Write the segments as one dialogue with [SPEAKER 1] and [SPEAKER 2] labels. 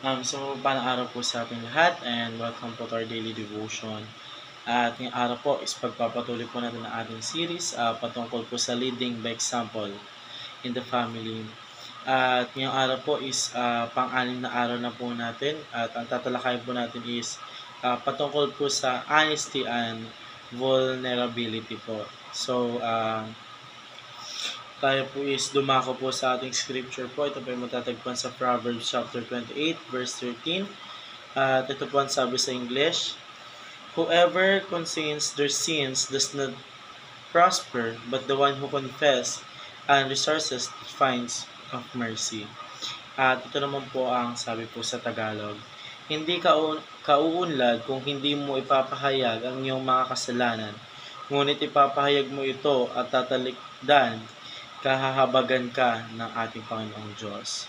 [SPEAKER 1] Paano araw po sa ating lahat and welcome po to our daily devotion. At ngayong araw po is pagpapatuloy po natin ang ating series patungkol po sa leading by example in the family. At ngayong araw po is pang-anim na araw na po natin at ang tatalakayin po natin is patungkol po sa honesty and vulnerability po. Tayo po is dumako po sa ating scripture po. Ito po ay matatagpuan sa Proverbs chapter 28 verse 13. At ito po ang sabi sa English, "Whoever conceals their sins does not prosper, but the one who confess and resources finds of mercy." At ito naman po ang sabi po sa Tagalog, "Hindi ka kauunlad kung hindi mo ipapahayag ang iyong mga kasalanan, ngunit ipapahayag mo ito at tatalikdan, kahahabagan ka ng ating Panginoong Diyos."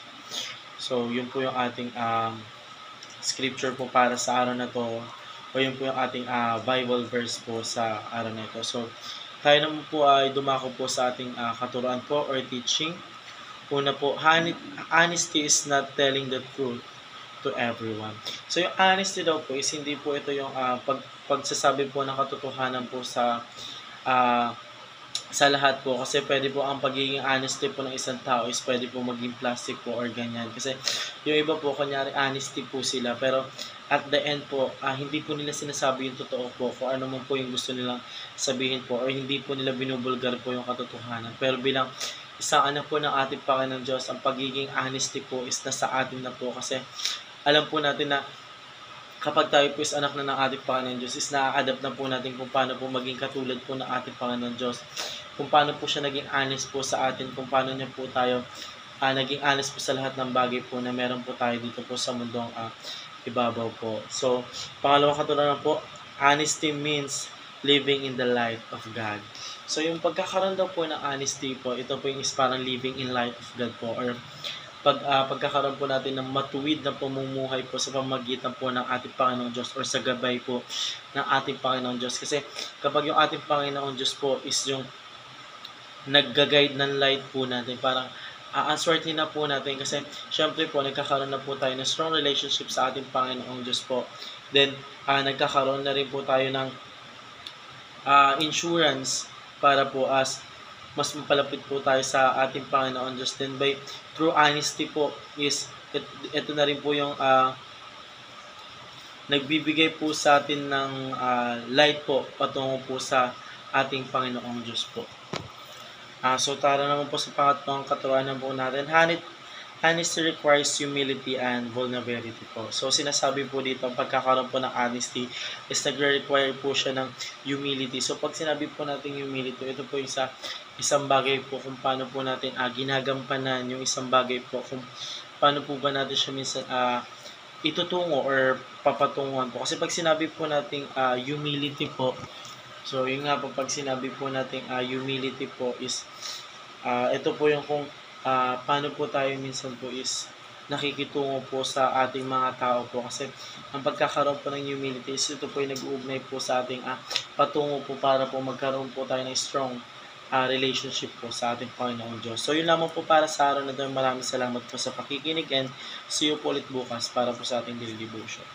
[SPEAKER 1] So, yun po yung ating scripture po para sa araw na to, o yun po yung ating Bible verse po sa araw na ito. So, tayo naman po ay dumako po sa ating katuruan po or teaching. Una po, honesty is not telling the truth to everyone. So, yung honesty daw po is hindi po ito yung pagsasabi po ng katotohanan po uh, sa lahat po, kasi pwede po ang pagiging honesty po ng isang tao is pwede po maging plastic po or ganyan, kasi yung iba po kunyari honesty po sila pero at the end po hindi po nila sinasabi yung totoo po kung ano man po yung gusto nilang sabihin po, or hindi po nila binubulgar po yung katotohanan. Pero bilang isang anak po ng ating Panginoon Diyos, ang pagiging honesty po is nasa atin na po, kasi alam po natin na kapag tayo po is anak na ng ating Panginoon Diyos, is na-adapt na po natin kung paano po maging katulad po ng ating Panginoon Diyos. Kung paano po siya naging honest po sa atin, kung paano niya po tayo naging honest po sa lahat ng bagay po na meron po tayo dito po sa mundong ibabaw po. So, pangalawang katunayan po, honesty means living in the light of God. So, yung pagkakaroon daw po ng honesty po, ito po yung is parang living in light of God po, or pagkakaroon po natin ng matuwid na pamumuhay po sa pamagitan po ng ating Panginoong Diyos, or sa gabay po ng ating Panginoong Diyos. Kasi kapag yung ating Panginoong Diyos po is yung nagga-guide ng light po natin, parang answerte na po natin, kasi syempre po nagkakaroon na po tayo ng strong relationship sa ating Panginoong Diyos po. Then nagkakaroon na rin po tayo ng insurance para po mas mapalapit po tayo sa ating Panginoon Diyos. Then by true honesty po is ito na rin po yung nagbibigay po sa atin ng light po patungo po sa ating Panginoong Diyos po. So tara naman po sa pangatlong katuruan po natin. Honesty requires humility and vulnerability po. So sinasabi po dito, ang pagkakaroon po ng honesty is nagre-require po siya ng humility. So pag sinabi po natin humility, ito po isang bagay po kung paano po natin ginagampanan yung isang bagay po, kung paano po ba natin siya minsan itutungo or papatunguhan po. Kasi pag sinabi po natin humility po, so yun nga po, pag sinabi po natin humility po is ito po yung kung paano po tayo minsan po is nakikitungo po sa ating mga tao po, kasi ang pagkakaroon po ng humility is ito po yung nag-uugnay po sa ating patungo po para po magkaroon po tayo ng strong relationship po sa ating Panginoong Diyos. So yun lamang po para sa araw na ito. Maraming salamat po sa pakikinig and see you po ulit bukas para po sa ating daily devotion.